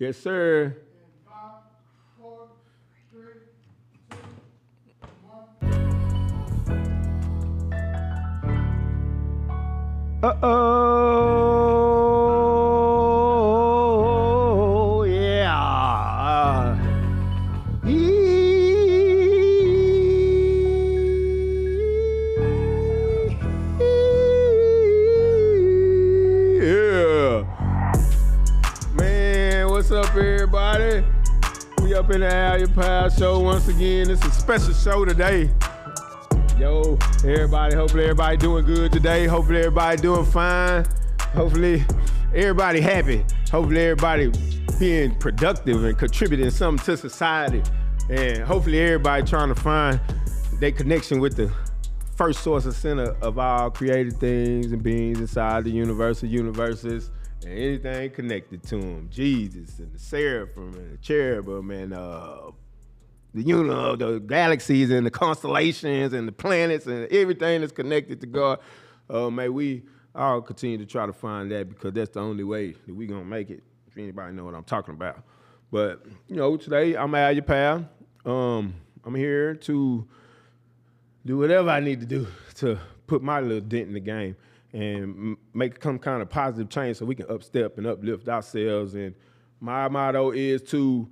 Yes, sir. Five, four, three, two, one. Uh-oh, yeah. Yeah. Man, what's up, everybody? We up in the Al Your Pal show once again. It's a special show today. Yo, everybody, hopefully everybody doing good today. Hopefully everybody doing fine. Hopefully everybody happy. Hopefully everybody being productive and contributing something to society. And hopefully everybody trying to find their connection with the first source and center of all created things and beings inside the universe, universes, and anything connected to them. Jesus and the seraphim and the cherubim and the galaxies and the constellations and the planets and everything that's connected to God. May we all continue to try to find that, because that's the only way that we gonna make it, if anybody know what I'm talking about. But, you know, today I'm Al Your Pal. I'm here to do whatever I need to do to put my little dent in the game and make some kind of positive change so we can upstep and uplift ourselves. And my motto is to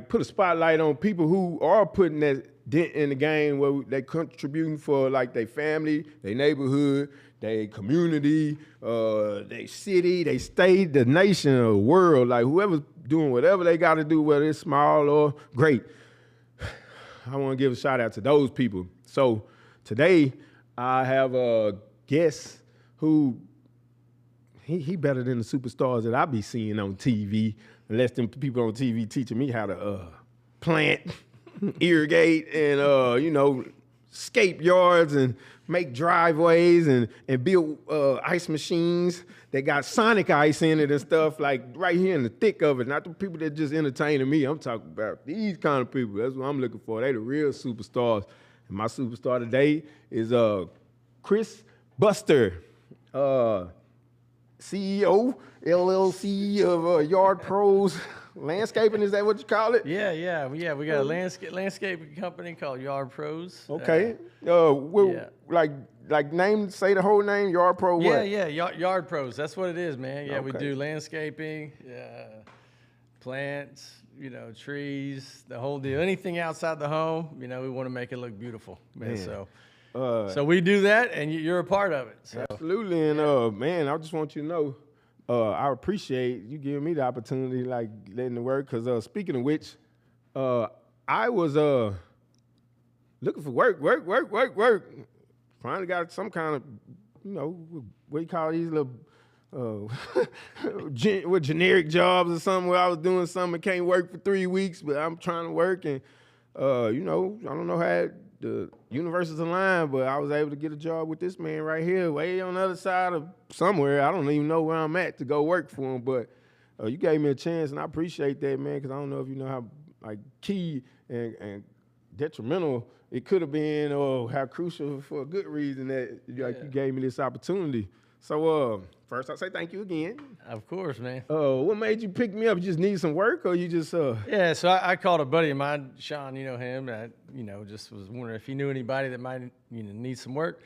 put a spotlight on people who are putting that dent in the game, where they contributing for their family, their neighborhood, their community, their city, their state, the nation, or the world. Like whoever's doing whatever they got to do, whether it's small or great. I want to give a shout out to those people. So today I have a guest who he better than the superstars that I be seeing on TV. Unless them people on TV teaching me how to plant, irrigate, and scape yards and make driveways and build ice machines that got sonic ice in it and stuff, like right here in the thick of it. Not the people that just entertaining me. I'm talking about these kind of people. That's what I'm looking for. They the real superstars. And my superstar today is Chris Buster, CEO, LLC of Yard Pros Landscaping. Is that what you call it? Yeah. We got a landscaping company called Yard Pros. Okay. Say the whole name, Yard Pro what? Yard Pros. That's what it is, man. Yeah, Okay. We do landscaping, plants, trees, the whole deal. Anything outside the home, we want to make it look beautiful, man. So we do that, and you're a part of it. So. Absolutely. And man, I just want you to know, I appreciate you giving me the opportunity, letting it work. Because speaking of which, I was looking for work. Finally got some kind of, what do you call these little generic jobs or something, where I was doing something and can't work for 3 weeks, but I'm trying to work. And I don't know how the universe is aligned, but I was able to get a job with this man right here, way on the other side of somewhere. I don't even know where I'm at to go work for him, but you gave me a chance, and I appreciate that, man, because I don't know if you know how key and detrimental it could have been, or how crucial for a good reason that you gave me this opportunity. So first, I'll say thank you again. Of course, man. What made you pick me up? You just need some work, or you just Yeah, so I called a buddy of mine, Sean, you know him. I, just was wondering if he knew anybody that might, need some work.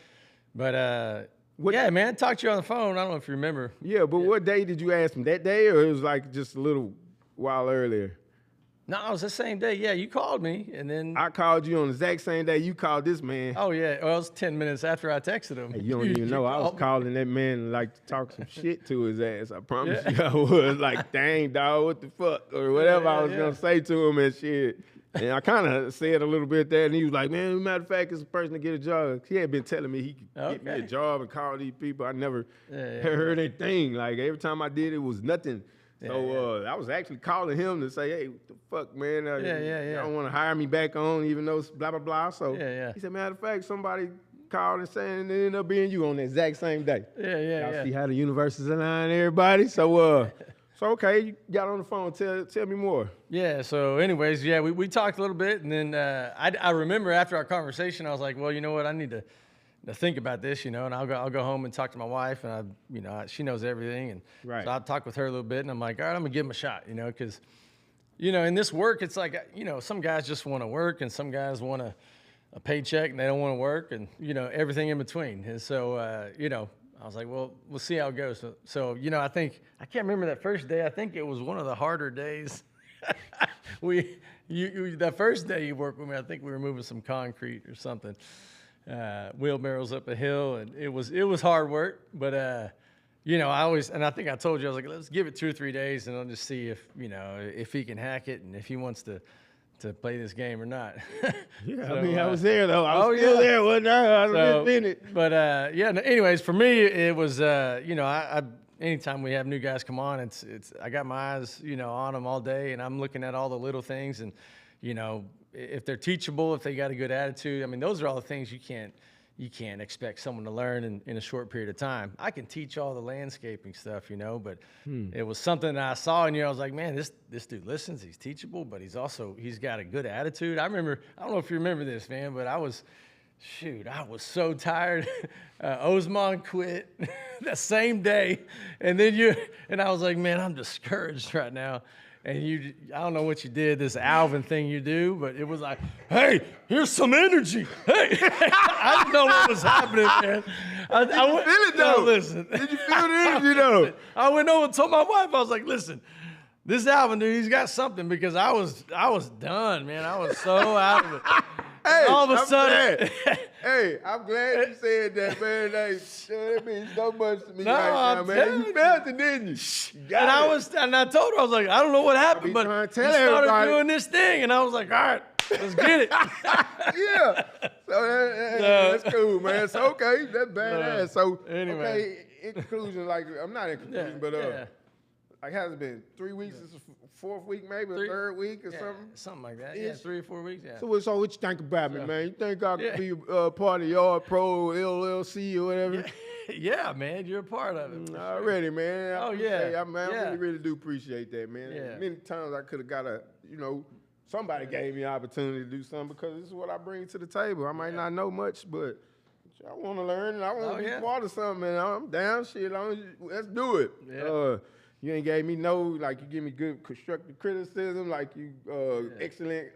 But yeah, man, I talked to you on the phone. I don't know if you remember. Yeah, but what day did you ask him? That day, or it was just a little while earlier? No, it was the same day. Yeah, you called me, and then I called you on the exact same day you called this man. Oh yeah, well, it was 10 minutes after I texted him. Hey, you don't even know. I was calling that man to talk some shit to his ass. I promise you, I was dang dog, what the fuck, or whatever I was gonna say to him and shit. And I kind of said a little bit there, and he was like, man, matter of fact, it's a person to get a job. He had been telling me he could get me a job and call these people. I never heard anything. Every time I did, it was nothing. So I was actually calling him to say, hey, what the fuck, man? You don't want to hire me back on, even though it's blah, blah, blah. So he said, matter of fact, somebody called and saying it ended up being you on the exact same day. Y'all see how the universe is aligned, everybody? So okay, you got on the phone. Tell me more. Yeah, so anyways, we talked a little bit, and then I remember after our conversation, I was like, well, you know what? I need to to think about this, and I'll go home and talk to my wife, and she knows everything, and Right. so I'll talk with her a little bit, and I'm like, all right, I'm gonna give him a shot, because, in this work, it's like, some guys just want to work, and some guys want a paycheck, and they don't want to work, and everything in between, and so I was like, well, we'll see how it goes. So I can't remember that first day. I think it was one of the harder days. That first day you worked with me, I think we were moving some concrete or something, wheelbarrows up a hill, and it was hard work. But I think I told you, I was like, let's give it 2 or 3 days, and I'll just see if he can hack it and if he wants to play this game or not. Yeah, So, I was there though. I was still there, wasn't I? I was in it. But anyways, for me, it was I anytime we have new guys come on, it's I got my eyes on them all day, and I'm looking at all the little things, and if they're teachable, if they got a good attitude. I mean, those are all the things you can't expect someone to learn in a short period of time. I can teach all the landscaping stuff, but it was something that I saw, and I was like, man, this dude listens, he's teachable, but he's got a good attitude. I don't know if you remember this, man, but I was so tired. Osman quit that same day, and I was like, man, I'm discouraged right now. And I don't know what you did, this Alvin thing you do, but it was like, hey, here's some energy. Hey, I didn't know what was happening, man. Did you feel it though? No, listen. Did you feel the energy though? I went over and told my wife, I was like, listen, this Alvin dude, he's got something, because I was done, man. I was so out of it. Hey, all of a sudden, hey, I'm glad you said that, man. That means so much to me No, right now, I'm man. telling You felt it, didn't you? and I told her, I was like, I don't know what happened, but trying he to tell started everybody. doing this thing, and I was like, all right, let's get it. Yeah. So that's cool, man. So okay, that's badass. So anyway. okay, in conclusion, like I'm not in conclusion, but yeah. like has it been 3 weeks? This is 4th week, maybe a 3rd week or something. Something like that. Yeah, 3 or 4 weeks. Yeah. So what you think about me, man? You think I could be part of Yard Pro LLC or whatever? Yeah, man, you're a part of it. Already, man. I really do appreciate that, man. Yeah. Many times I could have got somebody gave me an opportunity to do something, because this is what I bring to the table. I might not know much, but I want to learn and I want to be part of something, and I'm down. Shit, let's do it. Yeah. You ain't gave me you give me good constructive criticism, like you excellent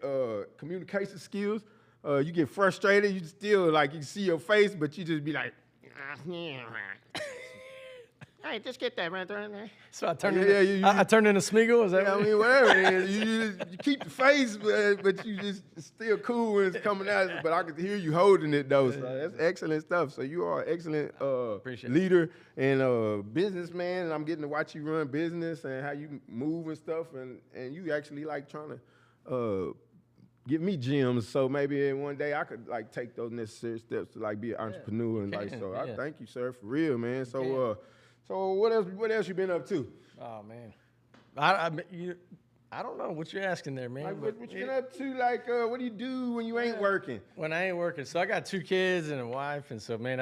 communication skills. You get frustrated, you still you see your face, but you just be like, hey, just get that right there. So I turned I turned into Smeagol. Is that? I mean, whatever it is, you keep the face, but you just it's still cool when it's coming out. But I can hear you holding it though. So that's excellent stuff. So you are an excellent leader and businessman, and I'm getting to watch you run business and how you move and stuff, and you actually trying to give me gems. So maybe one day I could take those necessary steps to be an entrepreneur and so. I thank you, sir, for real, man. So. So what else you been up to? Oh man, I don't know what you're asking there, man. What you been up to? What do you do when you ain't working? When I ain't working, so I got 2 kids and a wife, and so man,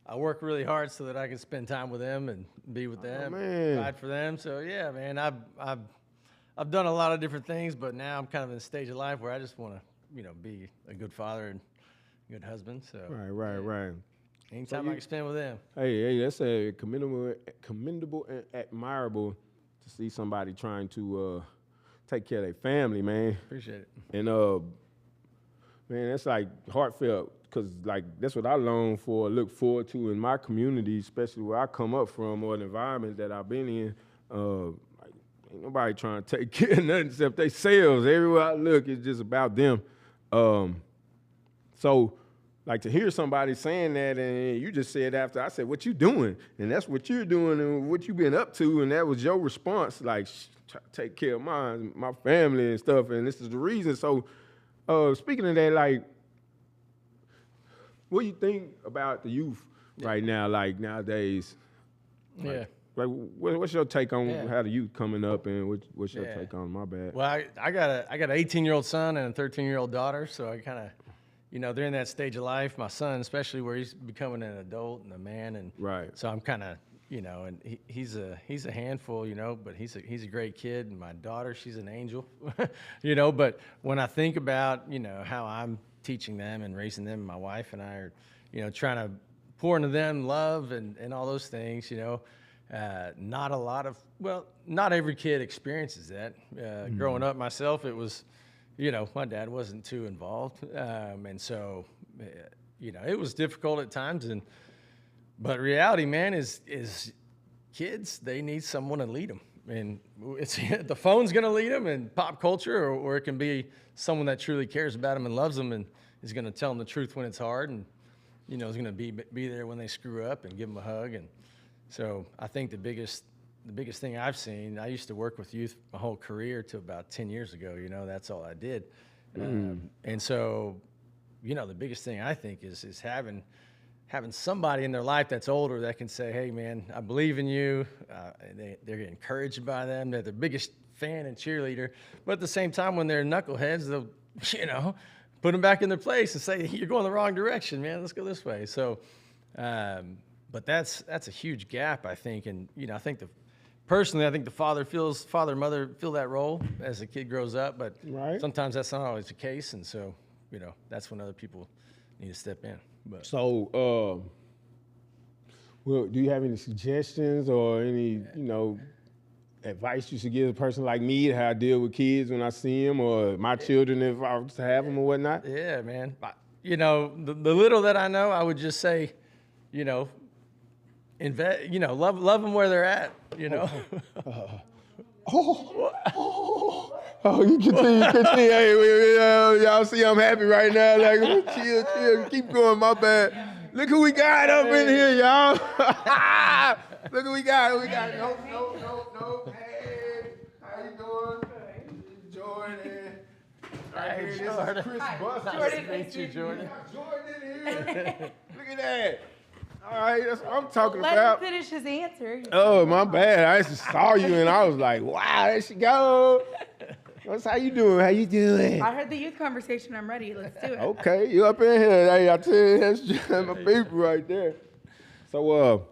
I work really hard so that I can spend time with them and be with them, provide for them. So yeah, man, I've done a lot of different things, but now I'm kind of in a stage of life where I just want to be a good father and good husband. So Right. Anytime I can spend with them. Hey, that's a commendable and admirable to see somebody trying to take care of their family, man. Appreciate it. And man, that's heartfelt, because that's what I long for, look forward to in my community, especially where I come up from or the environment that I've been in. Ain't nobody trying to take care of nothing except themselves. Everywhere I look, it's just about them. So. To hear somebody saying that, and you just said after I said, what you doing? And that's what you're doing and what you been up to, and that was your response, try to take care of my family and stuff, and this is the reason. So speaking of that, what do you think about the youth right now, nowadays? What's your take on how the youth coming up, and what's your take on my bad? Well, I got an 18-year-old son and a 13-year-old daughter, so I kind of, they're in that stage of life. My son, especially, where he's becoming an adult and a man, and so I'm kind of, and he's a handful, but he's a great kid. And my daughter, she's an angel, But when I think about, how I'm teaching them and raising them, my wife and I are, you know, trying to pour into them love and all those things, you know. Not a lot of, well, not every kid experiences that. Growing up myself, it was, you know, my dad wasn't too involved. And so, you know, it was difficult at times. But reality, man, is kids, they need someone to lead them. And it's the phone's going to lead them, and pop culture, or it can be someone that truly cares about them and loves them and is going to tell them the truth when it's hard, and, you know, is going to be there when they screw up and give them a hug. And so I think the biggest thing I've seen, I used to work with youth my whole career to about 10 years ago, you know, that's all I did. And so, you know, the biggest thing I think is having somebody in their life that's older that can say, hey, man, I believe in you. They're encouraged by them. They're the biggest fan and cheerleader. But at the same time, when they're knuckleheads, they'll, you know, put them back in their place and say, you're going the wrong direction, man. Let's go this way. So, but that's a huge gap, I think. And, you know, I think personally, I think the father and mother feel that role as the kid grows up. But sometimes that's not always the case. And so, you know, that's when other people need to step in. But. So, well, do you have any suggestions or any, you know, advice you should give a person like me how I deal with kids when I see them, or my children if I was to have them or whatnot? Yeah, man. You know, the little that I know, I would just say, you know, invest. You know, love them where they're at. You know. You continue. Hey, y'all see I'm happy right now. Like, chill, keep going, my bad. Look who we got up in here, y'all. Look who we got. No. Hey, how you doing? Jordan. Hey, This Jordan. is Chris Buster. Nice to meet you, Jordan. Jordan in here. Look at that. All right, that's what I'm talking Let about. him finish his answer. Oh, my bad. I just saw you and I was like, wow, there she go. How you doing? How you doing? I heard the youth conversation. I'm ready. Let's do it. Okay, you up in here. Hey, I tell you, that's just my people right there. So,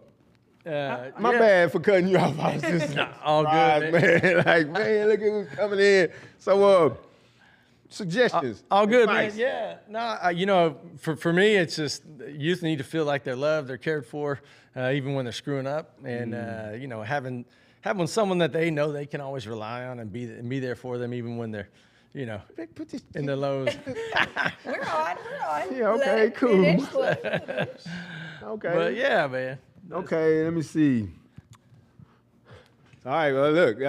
my bad for cutting you off. I was just all good, man. Like, man, look at who's coming in. So, suggestions. All good, advice. man. Yeah. No, you know, for me, it's just youth need to feel like they're loved, they're cared for, even when they're screwing up, and you know, having someone that they know they can always rely on and be there for them, even when they're, you know, in their lows. We're on. Yeah. Okay. Cool. Okay. But yeah, man. Okay. Let me see. All right. Well, look.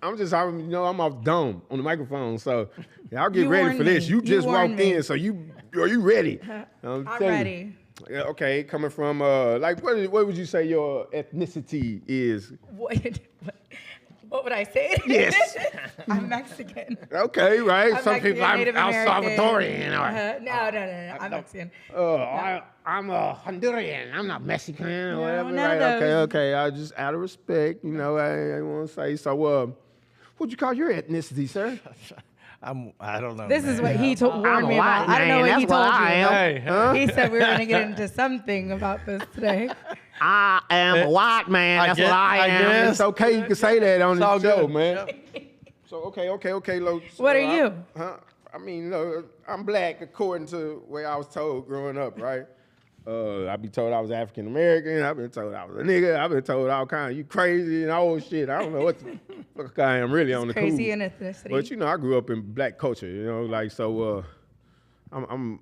I'm off dome on the microphone, so y'all get ready for this. You just walked in, so are you ready? I'm ready. Yeah, okay, coming from like what would you say your ethnicity is? What would I say? Yes. I'm Mexican. Okay, right. I'm Some Mexican, people I'm Native Salvadorian. No. I'm Mexican. I'm a Honduran. I'm not Mexican or whatever. none of Right? those. Okay. I just out of respect, you know, I want to say. So, what'd you call your ethnicity, sir? I don't know. This man. is what he warned me about. I don't know what he told you. He said we were going to get into something about this today. I am a white man. That's what I am. guess. It's okay. You can say that on the all show, good. man. Yep. So, okay. What are you? I mean, I'm black according to the way I was told growing up, right? I be told I was African American. I've been told I was a nigga. I've been told all kinds of you crazy and all shit. I don't know what the fuck I am really on the cool. Crazy in ethnicity. But you know, I grew up in black culture. You know, like so. I'm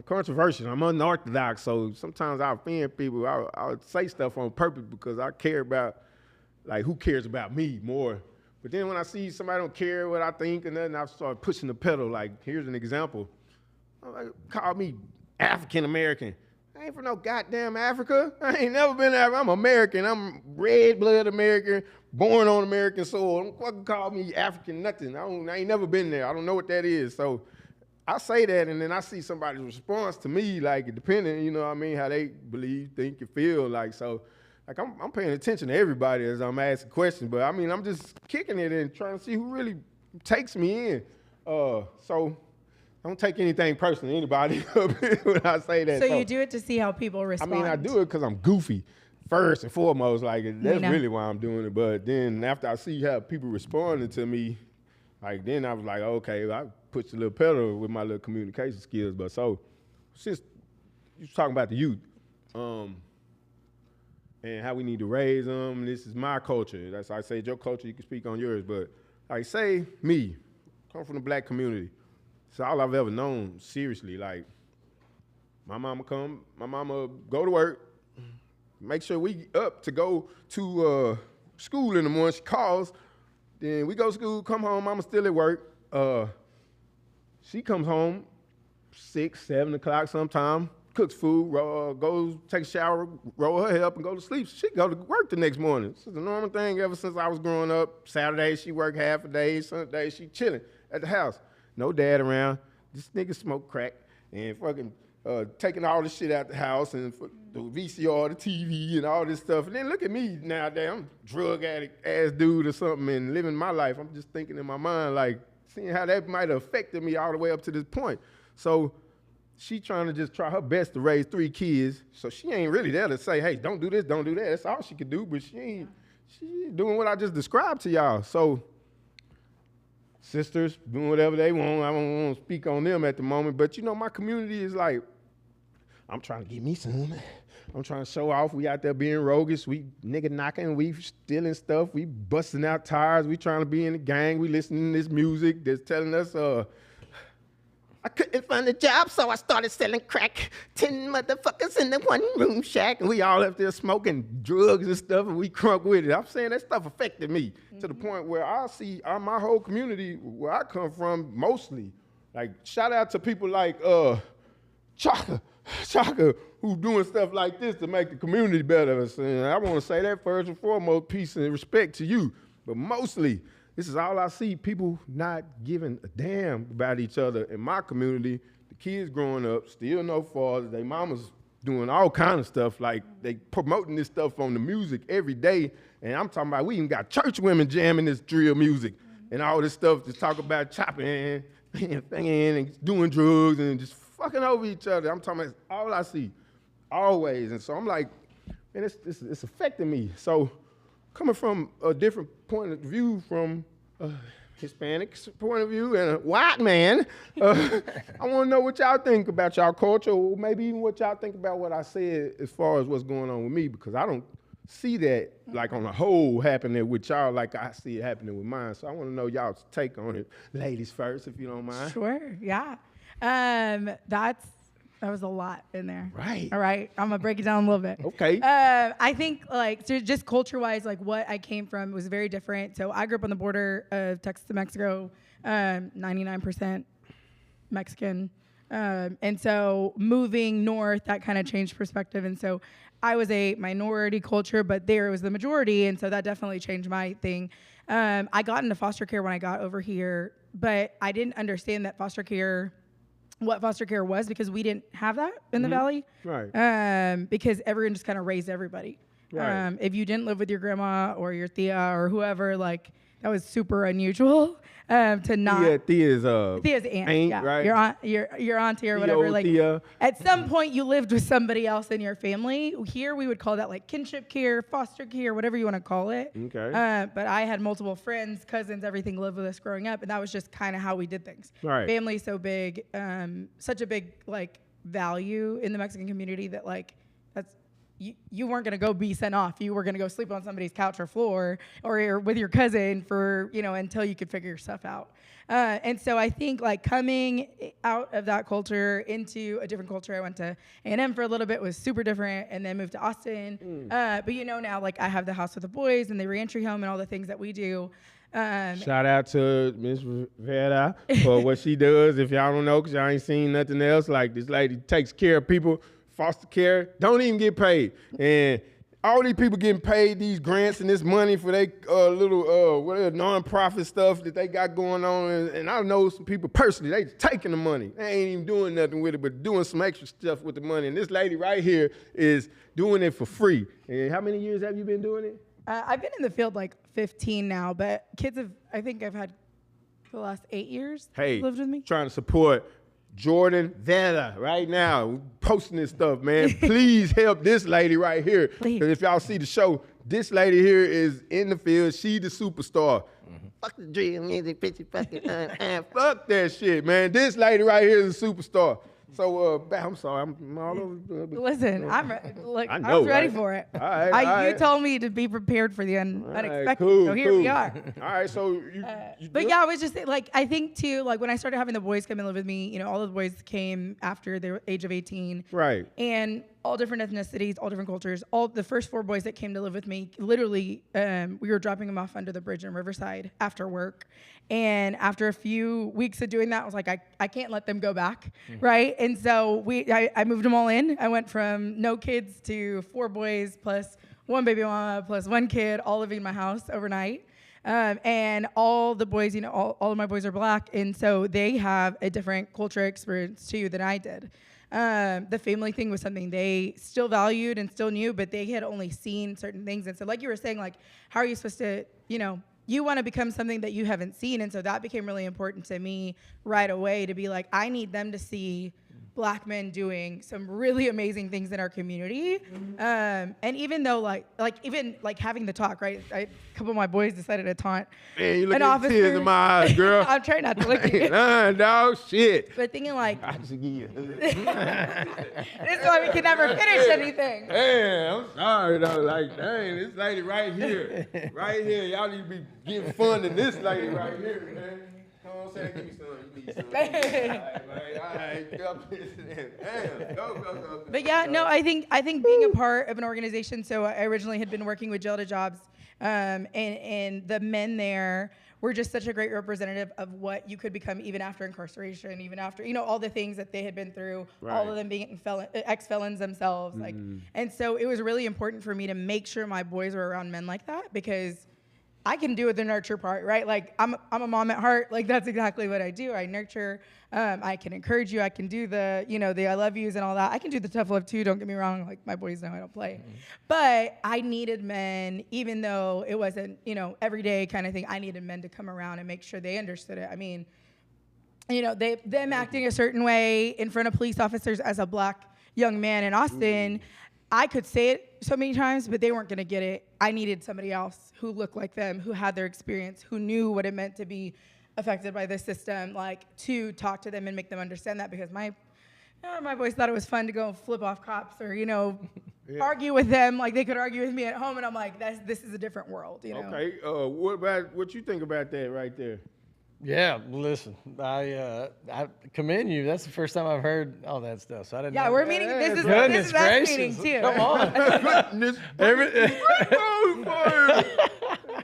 controversial. I'm unorthodox. So sometimes I offend people. I would say stuff on purpose because I care about like who cares about me more. But then when I see somebody don't care what I think and then I start pushing the pedal. Like here's an example. Call me African American. I ain't from no goddamn Africa. I ain't never been there. I'm American. I'm red blood American, born on American soil. Don't fucking call me African nothing. I ain't never been there. I don't know what that is. So I say that, and then I see somebody's response to me, like depending, you know what I mean, how they believe, think, and feel. Like so, like I'm paying attention to everybody as I'm asking questions. But I mean, I'm just kicking it and trying to see who really takes me in. So. Don't take anything personal, anybody, when I say that. So you do it to see how people respond. I mean, I do it because I'm goofy, first and foremost. Like, that's really why I'm doing it. But then after I see how people responding to me, like, then I was like, okay, I pushed a little pedal with my little communication skills. But so, since was talking about the youth, and how we need to raise them. This is my culture. That's I say your culture. You can speak on yours, but like say me, come from the black community. It's all I've ever known. Seriously, like my mama go to work, make sure we up to go to school in the morning. She calls, then we go to school, come home. Mama still at work. She comes home 6, 7 o'clock sometime, cooks food, goes take a shower, roll her hair up, and go to sleep. She go to work the next morning. This is a normal thing ever since I was growing up. Saturdays she work half a day, Sundays she chilling at the house. No dad around. This nigga smoke crack and fucking taking all this shit out the house and the VCR, the TV, and all this stuff. And then look at me nowadays. I'm a drug addict ass dude or something and living my life. I'm just thinking in my mind, like, seeing how that might have affected me all the way up to this point. So she trying to just try her best to raise 3 kids. So she ain't really there to say, hey, don't do this, don't do that. That's all she could do, but she ain't doing what I just described to y'all. So sisters doing whatever they want. I don't want to speak on them at the moment, but you know, my community is like, I'm trying to get me some. I'm trying to show off. We out there being roguish. We nigga knocking. We stealing stuff. We busting out tires. We trying to be in the gang. We listening to this music that's telling us, I couldn't find a job, so I started selling crack. 10 motherfuckers in the one room shack. And we all up there smoking drugs and stuff, and we crunk with it. I'm saying that stuff affected me to the point where I see my whole community, where I come from, mostly. Like, shout out to people like Chaka, who doing stuff like this to make the community better. And I want to say that first and foremost, peace and respect to you. But mostly, this is all I see, people not giving a damn about each other in my community. The kids growing up, still no fathers. They mamas doing all kind of stuff, like they promoting this stuff on the music every day. And I'm talking about, we even got church women jamming this drill music and all this stuff to talk about chopping and doing drugs and just fucking over each other. I'm talking about all I see, always. And so I'm like, man, it's affecting me. So coming from a different point of view, from a Hispanic point of view and a white man, I want to know what y'all think about y'all culture, or maybe even what y'all think about what I said as far as what's going on with me, because I don't see that like on the whole happening with y'all like I see it happening with mine. So I want to know y'all's take on it. Ladies first, if you don't mind. Sure, yeah. That was a lot in there. Right. All right. I'm going to break it down a little bit. Okay. I think, like, so just culture-wise, like, what I came from was very different. So I grew up on the border of Texas and Mexico, 99% Mexican. And so moving north, that kind of changed perspective. And so I was a minority culture, but there was the majority. And so that definitely changed my thing. I got into foster care when I got over here, but I didn't understand that what foster care was, because we didn't have that in the Valley. Right. Because everyone just kind of raised everybody. Right. If you didn't live with your grandma or your tia or whoever, like, that was super unusual to not. Tia's aunt, yeah. right? Your auntie or whatever. Like, Tia. at some point you lived with somebody else in your family. Here we would call that like kinship care, foster care, whatever you want to call it. Okay. But I had multiple friends, cousins, everything lived with us growing up, and that was just kind of how we did things. Right. Family's so big, such a big like value in the Mexican community that like that's. You weren't going to go be sent off. You were going to go sleep on somebody's couch or floor or with your cousin for, until you could figure your stuff out. And so I think like coming out of that culture into a different culture, I went to A&M for a little bit, was super different, and then moved to Austin. But now like I have the house with the boys and the reentry home and all the things that we do. Shout out to Miss Vera for what she does. If y'all don't know, because y'all ain't seen nothing else, like this lady takes care of people. Foster care, don't even get paid. And all these people getting paid these grants and this money for their little whatever non-profit stuff that they got going on. And I know some people personally, they just taking the money. They ain't even doing nothing with it, but doing some extra stuff with the money. And this lady right here is doing it for free. And how many years have you been doing it? I've been in the field like 15 now, but I think I've had for the last 8 years lived with me. Trying to support Jordan Vera right now, posting this stuff, man. Please help this lady right here. Because if y'all see the show, this lady here is in the field. She the superstar. Fuck the drill music, bitch, fucking fuck that shit, man. This lady right here is a superstar. So, I'm sorry, I'm all over. Listen, look, I I know, was ready right? for it. All right, You told me to be prepared for the All right, unexpected, cool, so here we cool. are. All right, so you But good? yeah, I was just like, I think too, like when I started having the boys come and live with me, all the boys came after the age of 18. Right. And all different ethnicities, all different cultures. All the first 4 boys that came to live with me, literally, we were dropping them off under the bridge in Riverside after work. And after a few weeks of doing that, I was like, I can't let them go back, right? And so I moved them all in. I went from no kids to 4 boys plus 1 baby mama plus 1 kid, all living in my house overnight. And all the boys, all of my boys are black, and so they have a different culture experience too than I did. The family thing was something they still valued and still knew, but they had only seen certain things. And so like you were saying, like, how are you supposed to, you want to become something that you haven't seen. And so that became really important to me right away, to be like, I need them to see black men doing some really amazing things in our community. And even though even having the talk, right? A couple of my boys decided to taunt Man, you look an at officer. tears in my eyes, girl. I'm trying not to look at you. Nah, dog, shit. But thinking like, I just give you. this is why we can never finish anything. Damn, I'm sorry though. Like, dang, this lady right here, y'all need to be getting funding this lady right here, man. Come on, say, give me some. You need some. All right. Damn, go. But yeah, no, I think being a part of an organization. So I originally had been working with Jail to Jobs, and the men there were just such a great representative of what you could become even after incarceration, even after all the things that they had been through, all of them being ex-felons themselves, like, and so it was really important for me to make sure my boys were around men like that, because I can do the nurture part, right? Like I'm a mom at heart. Like that's exactly what I do. I nurture. I can encourage you. I can do the I love yous and all that. I can do the tough love too. Don't get me wrong. Like my boys know I don't play, but I needed men, even though it wasn't everyday kind of thing. I needed men to come around and make sure they understood it. I mean, them acting a certain way in front of police officers as a black young man in Austin. I could say it so many times, but they weren't going to get it. I needed somebody else who looked like them, who had their experience, who knew what it meant to be affected by the system, like to talk to them and make them understand that, because my boys thought it was fun to go flip off cops or, argue with them. Like they could argue with me at home, and I'm like, this is a different world, Okay, what you think about that right there? Yeah, listen, I commend you. That's the first time I've heard all that stuff. So I didn't. Yeah, know we're that. meeting. This is Goodness us gracious. meeting too. Come on. Goodness.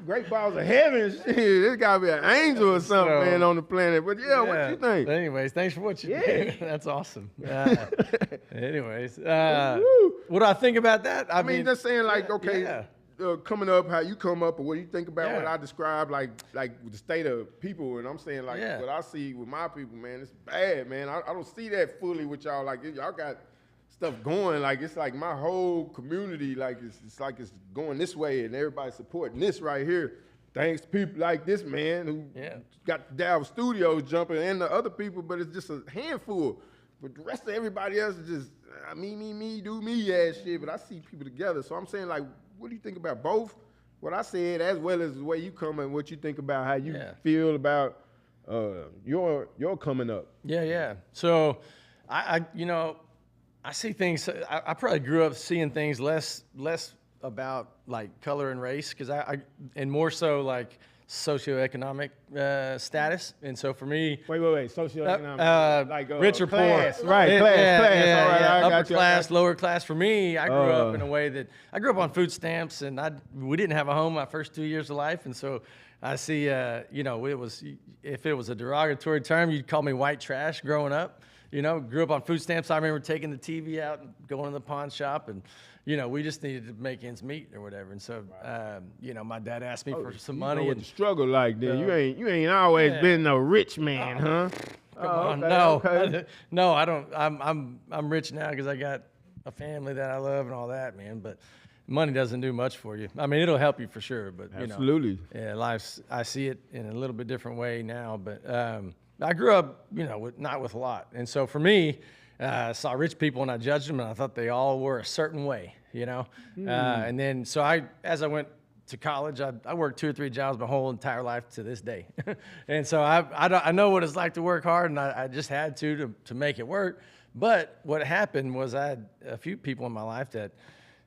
Great balls of heaven. Shit, this gotta be an angel or something, So, man, on the planet. But yeah, what you think? Anyways, thanks for what you Yeah. do. That's awesome. Anyways, what do I think about that? I mean, just saying, like, okay, yeah. Coming up, how you come up, or what you think about Yeah. what I described, like the state of people, and I'm saying, like, Yeah. what I see with my people, man, it's bad, man. I don't see that fully with y'all. Like, y'all got stuff going, like, it's like my whole community, like, it's like it's going this way, and everybody's supporting this right here. Thanks to people like this man who got the Dallas Studios jumping, and the other people, but it's just a handful. But the rest of everybody else is just me, do me ass shit. But I see people together, so I'm saying, like, what do you think about both what I said as well as the way you come and what you think about how you feel about your coming up? Yeah. So I see things. I probably grew up seeing things less about like color and race, because I and more so like socioeconomic status. And so for me, Wait, socioeconomic, like rich or class, poor, right? Class. All right, I got upper you, class, lower class. For me, I grew up in a way that I grew up on food stamps, and we didn't have a home my first 2 years of life, and so I see, it was, if it was a derogatory term, you'd call me white trash growing up. Grew up on food stamps. I remember taking the TV out and going to the pawn shop, and we just needed to make ends meet or whatever. And so, my dad asked me for some money. What the struggle like then? You ain't always been a rich man, huh? Come on, okay, no, okay. no, I don't. I'm rich now because I got a family that I love and all that, man. But money doesn't do much for you. I mean, it'll help you for sure, but Absolutely. Life's. I see it in a little bit different way now, but. I grew up, not with a lot. And so for me, I saw rich people and I judged them, and I thought they all were a certain way, And then, as I went to college, I worked 2 or 3 jobs my whole entire life to this day. And so I know what it's like to work hard, and I just had to make it work. But what happened was I had a few people in my life that,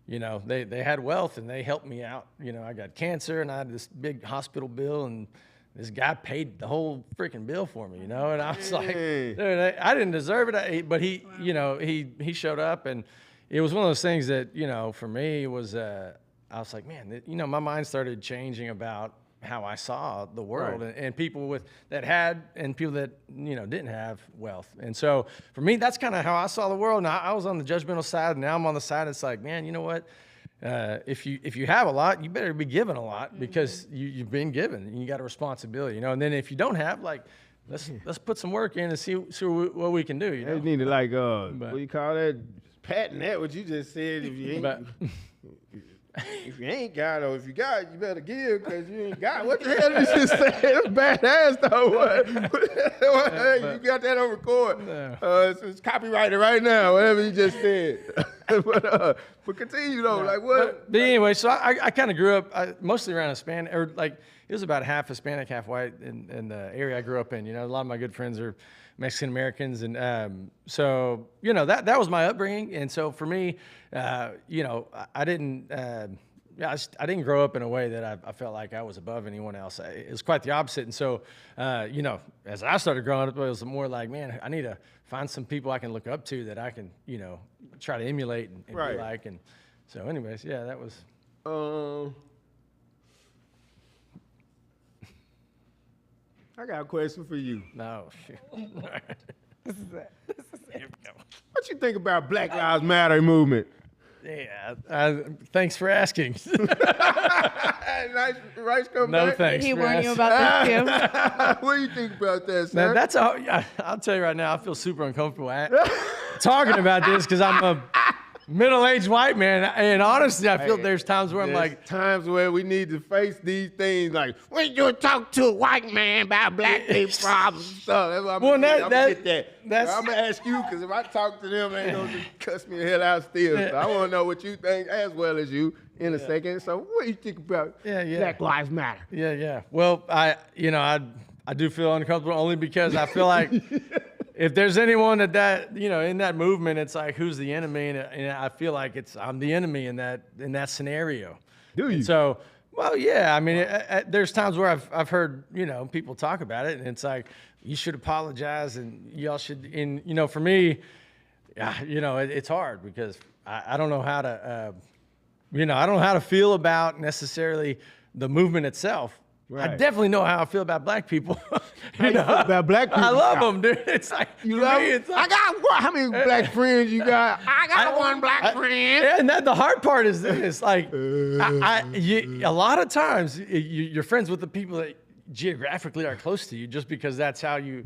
you know, they had wealth and they helped me out. You know, I got cancer and I had this big hospital bill, and this guy paid the whole freaking bill for me, you know? And I was like, dude, I didn't deserve it. But he, you know, he showed up, and it was one of those things that, you know, for me was, I was like, man, you know, my mind started changing about how I saw the world, and people that had and people that, you know, didn't have wealth. And so for me, that's kind of how I saw the world. And I was on the judgmental side, and now I'm on the side. It's like, man, you know what? If you have a lot, you better be given a lot, because you've been given and you got a responsibility, you know. And then if you don't have, like, let's put some work in and see what we can do. You know, you need to, like, what do you call that? Patent that what you just said. If you ain't, if you ain't got, or if you got, you better give, because you ain't got. What the hell did you just say? That's badass though. What? You got that on record. No. It's copyrighted right now. Whatever you just said. but continue though. No. Like what? But anyway, so I kind of grew up mostly around Hispanic, or like it was about half Hispanic, half white in the area I grew up in. You know, a lot of my good friends are Mexican Americans, and so you know that was my upbringing. And so for me, you know, I didn't grow up in a way that I felt like I was above anyone else. It was quite the opposite. And so, you know, as I started growing up, it was more like, man, I need to find some people I can look up to that I can, you know, try to emulate and be like. And so, anyways, yeah, that was. I got a question for you. No. This is it. What you think about Black Lives Matter movement? Yeah, thanks for asking. Nice rice come No back. thanks. Did he for warn you asking. about this too? What do you think about that, Man, sir? that's all. I'll tell you right now, I feel super uncomfortable talking about this, because I'm a middle-aged white man, and honestly, I feel there's times where I'm like, times where we need to face these things, like when you talk to a white man about black people problems and stuff. That's what I'm gonna get that. I'm gonna ask you, because if I talk to them, they ain't gonna just cuss me the hell out still. So I want to know what you think as well as you in a second. So what do you think about Black Lives Matter? Yeah. Well, I do feel uncomfortable, only because I feel like if there's anyone that you know in that movement, it's like, who's the enemy? And I feel like I'm the enemy in that scenario. Do you? And so, well, yeah. I mean, there's times where I've heard, you know, people talk about it, and it's like, you should apologize, and y'all should. And you know, for me, you know, it's hard, because I don't know how to, you know, I don't know how to feel about necessarily the movement itself. Right. I definitely know how I feel about black people. you know? About black people? I love them, dude. It's like, you love them? Like, I got what? How many black friends you got? I got one black friend. Yeah, and the hard part is this. Like, a lot of times, you're friends with the people that geographically are close to you, just because that's how you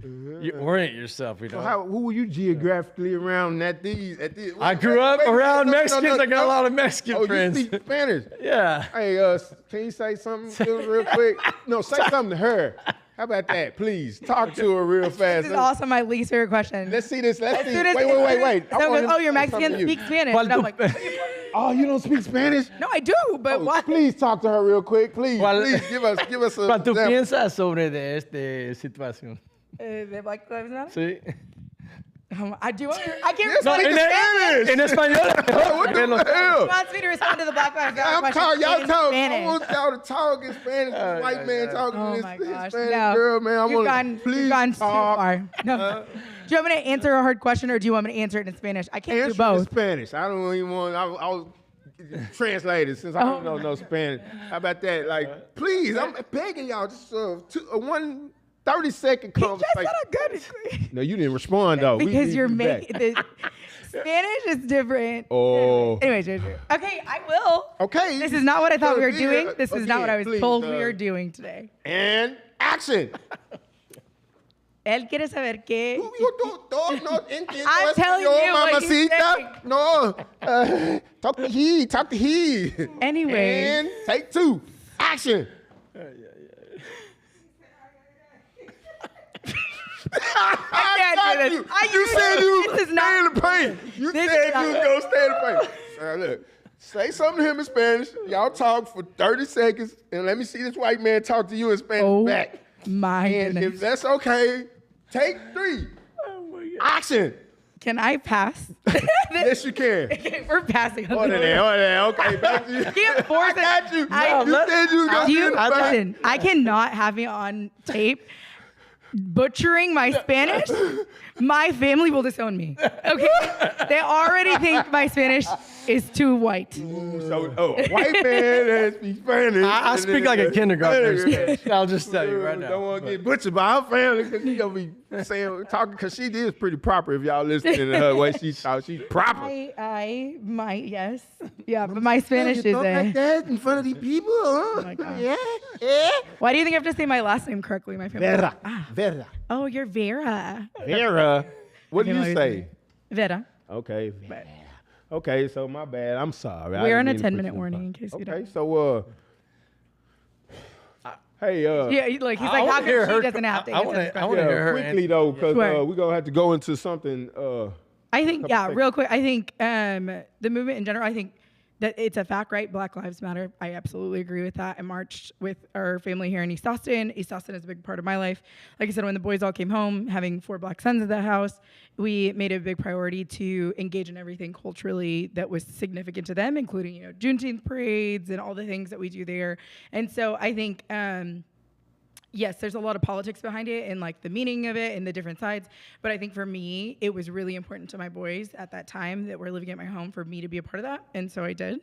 orient yourself. You know. So who were you geographically around at these? I grew up around Mexicans. I got a lot of Mexican friends. You speak Spanish? Yeah. Hey, can you say something real quick? No, say something to her. How about that, please? Talk to her real fast. This is also my least favorite question. Let's see this. Let's see. Wait. Someone goes, oh, you're Mexican, speak Spanish. And I'm like, oh, you don't speak Spanish? No, I do, but why? Please talk to her real quick. Please give us a. ¿Cuál tú piensas sobre esta situación? ¿De Black Lives Matter? Sí. I can't respond to Spanish. En español. What the hell? He wants me to respond to the Black Lives Matter question Y'all in talk. Spanish. I want y'all to talk in Spanish. This white man talking to this Spanish girl, man. You've gone too far. No. Do you want me to answer a hard question, or do you want me to answer it in Spanish? I can't do both. In Spanish. I don't even want. I was translated since I don't know no Spanish. How about that? Like, please, I'm begging y'all, just 30-second conversation. He just said a good. No, you didn't respond though. Because you're making the Spanish is different. Oh. Anyways, okay, I will. Okay. This is not what I thought we were doing. This is not what I was told we were doing today. And action. Él quiere saber qué. I'm telling you what he's saying. No. Talk to he. Anyway. And take two. Action. I got you. You said you was stay in the paint. You said you was going to stay in the paint. Look, say something to him in Spanish. Y'all talk for 30 seconds, and let me see this white man talk to you in Spanish back. My and goodness. if that's okay, take three. Oh my God. Action. Can I pass? Yes, you can. Okay, we're passing. On Order this. that. Okay, back to you. Can't force I got you. I- You said you was gonna Do you, do it. listen, I cannot have you on tape butchering my Spanish. My family will disown me. Okay? They already think my Spanish is too white. So, white man that speaks Spanish. I speak like a kindergartner in Spanish. I'll just tell you right now. Don't want to get butchered by her family because she gonna be talking because she is pretty proper. If y'all listening to her way she talks, she's proper. I might, yes. Yeah, but my Spanish is like that in front of these people, huh? Oh my God. Yeah. Why do you think I have to say my last name correctly? My family. Vera. Oh, you're Vera. Vera. What do you Okay, say? Okay. Okay. Vera. Okay, so my bad. I'm sorry. We're on a didn't mean to 10-minute put you warning on. in case you Okay, don't. so hey, Yeah, like he's like, how come she doesn't have to I answer wanna- this I question? wanna hear her quickly answer. though, because Sure. we're gonna have to go into something. I think, couple seconds. real quick. I think the movement in general, I think that it's a fact, right? Black Lives Matter. I absolutely agree with that. I marched with our family here in East Austin. East Austin is a big part of my life. Like I said, when the boys all came home, having 4 black sons at the house, we made it a big priority to engage in everything culturally that was significant to them, including, Juneteenth parades and all the things that we do there. And so I think, yes, there's a lot of politics behind it and like the meaning of it and the different sides. But I think for me, it was really important to my boys at that time that were living at my home for me to be a part of that. And so I did.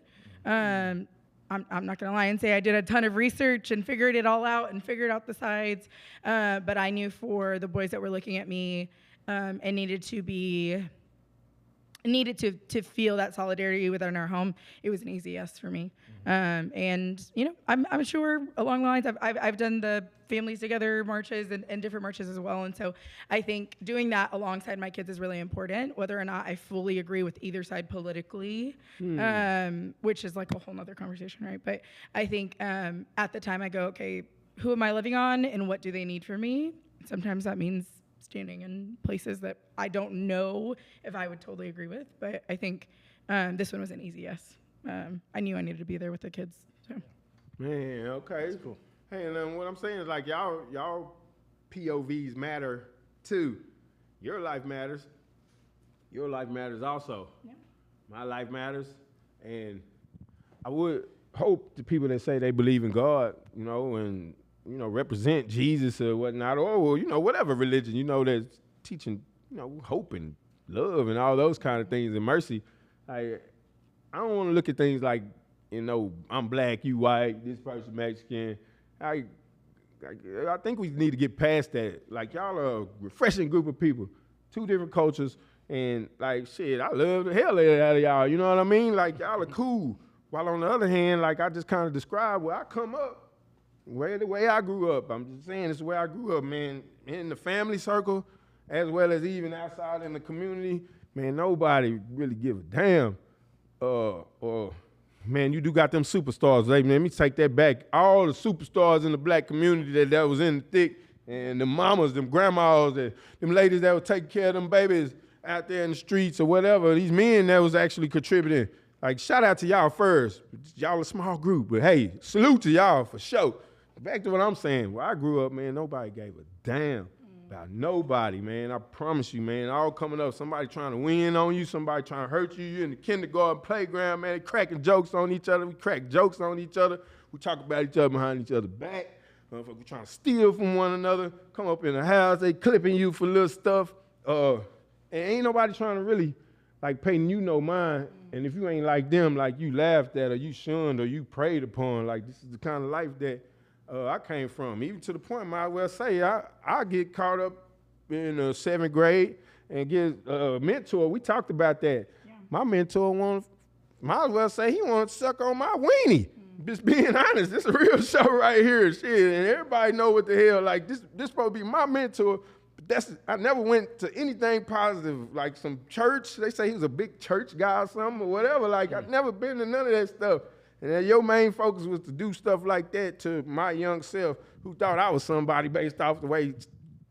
I'm not going to lie and say I did a ton of research and figured it all out and figured out the sides. But I knew for the boys that were looking at me and needed to feel that solidarity within our home, it was an easy yes for me. And I'm sure along the lines I've done the families together marches and different marches as well. And so I think doing that alongside my kids is really important, whether or not I fully agree with either side politically, which is like a whole nother conversation, right? But I think at the time I go, okay, who am I living on and what do they need from me? Sometimes that means standing in places that I don't know if I would totally agree with, but I think this one was an easy yes. I knew I needed to be there with the kids. So. Man, okay. That's cool. Hey, and then what I'm saying is like y'all POVs matter too. Your life matters. Your life matters also. Yeah. My life matters. And I would hope the people that say they believe in God, and represent Jesus or whatnot, or whatever religion, that's teaching, hope and love and all those kind of things and mercy. I don't want to look at things like, I'm black, you white, this person Mexican. I think we need to get past that. Like, y'all are a refreshing group of people, 2 different cultures, and like, shit, I love the hell out of y'all, you know what I mean? Like, y'all are cool. While on the other hand, like I just kind of described where I come up, the way I grew up. I'm just saying, it's the way I grew up, man. In the family circle, as well as even outside in the community, man, nobody really give a damn. Man, you do got them superstars. Let me take that back. All the superstars in the black community that was in the thick, and the mamas, them grandmas, them ladies that were taking care of them babies out there in the streets or whatever, these men that was actually contributing. Like, shout out to y'all first. Y'all a small group, but hey, salute to y'all for sure. Back to what I'm saying. Where I grew up, man, nobody gave a damn about nobody, man. I promise you, man. All coming up, somebody trying to win on you, somebody trying to hurt you. You in the kindergarten playground, man, they cracking jokes on each other. We crack jokes on each other. We talk about each other behind each other's back. We trying to steal from one another. Come up in the house, they clipping you for little stuff. And ain't nobody trying to really, like, pay you no mind. And if you ain't like them, like, you laughed at or you shunned or you preyed upon, like, this is the kind of life that I came from. Even to the point, might well say, I get caught up in 7th grade and get a mentor. We talked about that. Yeah. My mentor might as well say he wanted to suck on my weenie. Just being honest, this is a real show right here. Shit, and everybody know what the hell, like, this supposed to be my mentor. But I never went to anything positive, like some church. They say he was a big church guy or something or whatever. Like, I've never been to none of that stuff. And your main focus was to do stuff like that to my young self who thought I was somebody based off the way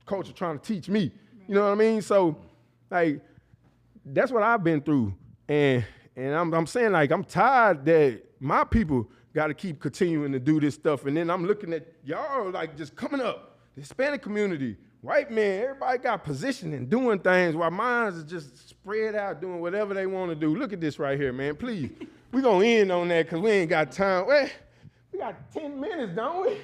culture trying to teach me. You know what I mean? So, like, that's what I've been through. And I'm saying, like, I'm tired that my people got to keep continuing to do this stuff. And then I'm looking at y'all, like, just coming up. the Hispanic community, white men, everybody got position and doing things while mine is just spread out doing whatever they want to do. Look at this right here, man, please. We're going to end on that because we ain't got time. Well, we got 10 minutes, don't we?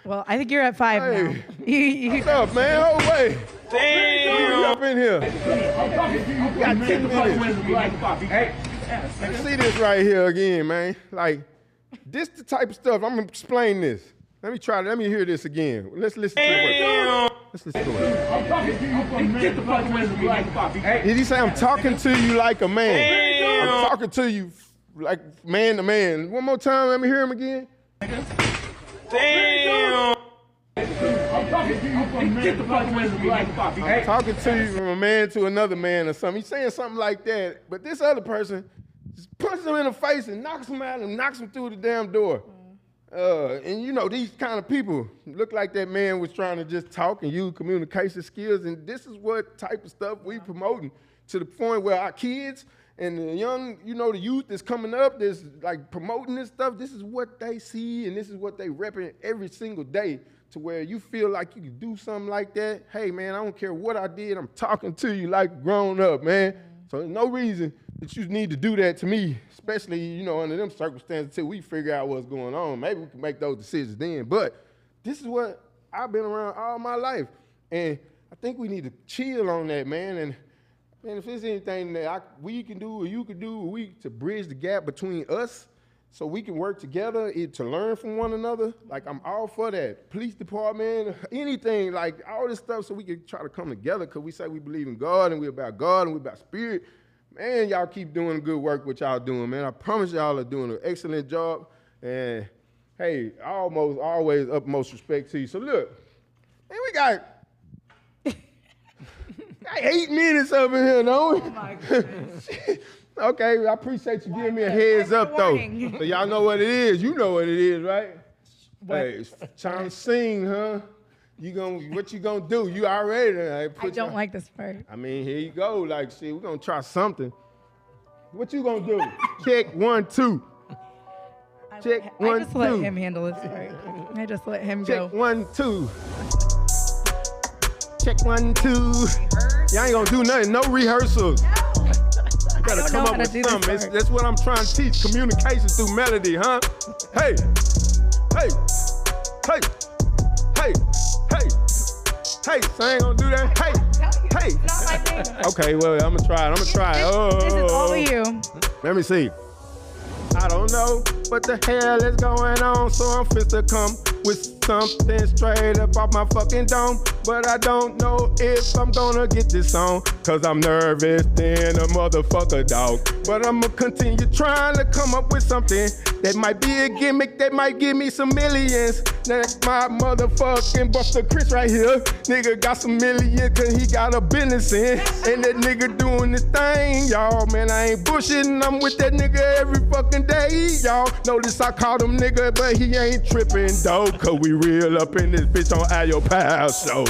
Well, I think you're at 5 now. What's up, man? Hold way. Damn. You up in here. We got 10 minutes. Let's see this right here again, man. Like, this the type of stuff. I'm going to explain this. Let me try it. Let me hear this again. Let's listen to it. Let's listen to it. Did he say, I'm talking to you like a man? I'm talking to you like man to man. One more time. Let me hear him again. Damn. I'm talking to you from a man to another man or something. He's saying something like that, but this other person just punches him in the face and knocks him out and knocks him through the damn door. And you know, these kind of people look like that man was trying to just talk and use communication skills, and this is what type of stuff we promoting to the point where our kids and the young, you know, the youth that's coming up, that's like promoting this stuff, this is what they see and this is what they repping every single day, to where you feel like you can do something like that. Hey, man, I don't care what I did. I'm talking to you like a grown up, man. So there's no reason that you need to do that to me, especially, you know, under them circumstances until we figure out what's going on. Maybe we can make those decisions then. But this is what I've been around all my life. And I think we need to chill on that, man. And man, if there's anything that we can do or you can do to bridge the gap between us so we can work together to learn from one another, like I'm all for that. Police department, anything, like all this stuff so we can try to come together, because we say we believe in God and we're about spirit. Man, y'all keep doing good work what y'all doing, man. I promise y'all are doing an excellent job. And hey, always utmost respect to you. So look, man, we got 8 minutes up in here, don't we? Oh my goodness. Okay, I appreciate you giving me a heads up, though. So y'all know what it is. You know what it is, right? What? Hey, it's trying to sing, huh? What you gonna do? You already. I don't like this part. I mean, here you go. Like, shit, we're gonna try something. What you gonna do? Check 1, 2. Check 1, 2. I just let him handle this part. I just let him go. Check 1, 2. Check 1, 2. Y'all ain't gonna do nothing. No rehearsals. You gotta come up with something. That's what I'm trying to teach. Communication through melody, huh? Hey, hey, hey, hey, hey, hey. So I ain't gonna do that. Hey, hey. Not my thing. Okay, well, I'm gonna try it. This is all you. Let me see. I don't know what the hell is going on, so I'm finna come with something straight up off my fucking dome. But I don't know if I'm gonna get this on, cause I'm nervous than a motherfucker, dog. But I'ma continue trying to come up with something that might be a gimmick that might give me some millions. That's my motherfucking Buster Chris right here. Nigga got some millions cause he got a business in. And that nigga doing this thing, y'all. Man, I ain't bullshitting, I'm with that nigga every fucking day, y'all. Notice I called him nigga, but he ain't tripping, though. Cause we real up in this bitch on Ayo Pal show.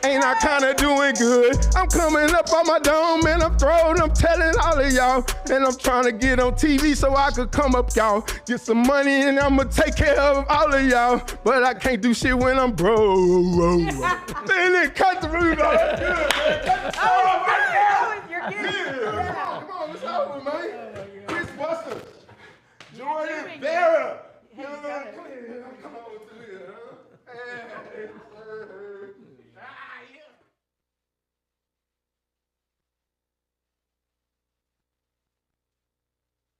Ain't I kinda doing good? I'm coming up on my dome and I'm throwing, I'm telling all of y'all. And I'm trying to get on TV so I could come up, y'all. Get some money and I'ma take care of all of y'all. But I can't do shit when I'm broke. Man, then cut the root off. That's good, man. You're good. Yeah. Come on, it's over, man. Chris Buster. Jordan Vera. Come on, come on with the huh?